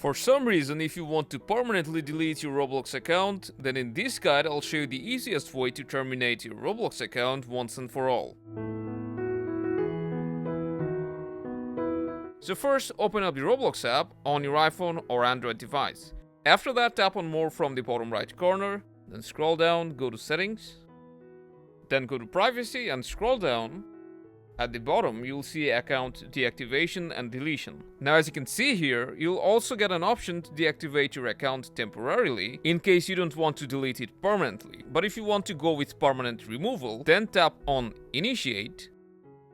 For some reason, if you want to permanently delete your Roblox account, then in this guide I'll show you the easiest way to terminate your Roblox account once and for all. So first, open up the Roblox app on your iPhone or Android device. After that, tap on More from the bottom right corner, then scroll down, go to Settings, then go to Privacy and scroll down. At the bottom, you'll see Account Deactivation and Deletion. Now, as you can see here, you'll also get an option to deactivate your account temporarily in case you don't want to delete it permanently. But if you want to go with permanent removal, then tap on Initiate.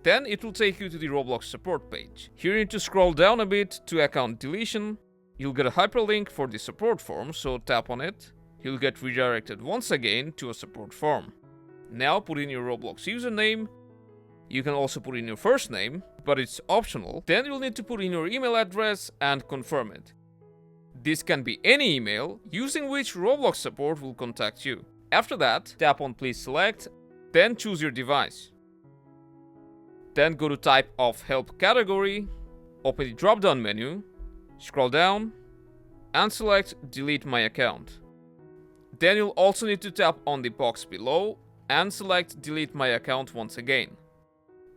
Then it will take you to the Roblox support page. Here you need to scroll down a bit to Account Deletion. You'll get a hyperlink for the support form, so tap on it. You'll get redirected once again to a support form. Now put in your Roblox username. You can also put in your first name, but it's optional. Then you'll need to put in your email address and confirm it. This can be any email using which Roblox support will contact you. After that, tap on Please Select, then choose your device. Then go to Type of Help category, open the drop-down menu, scroll down, and select Delete My Account. Then you'll also need to tap on the box below and select Delete My Account once again.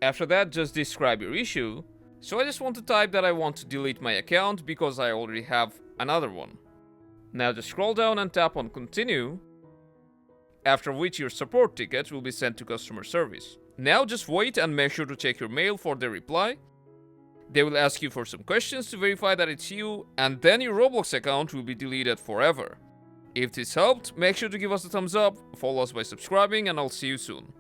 After that, just describe your issue. So I just want to type that I want to delete my account because I already have another one. Now just scroll down and tap on Continue, after which your support ticket will be sent to customer service. Now just wait and make sure to check your mail for their reply. They will ask you for some questions to verify that it's you, and then your Roblox account will be deleted forever. If this helped, make sure to give us a thumbs up, follow us by subscribing, and I'll see you soon.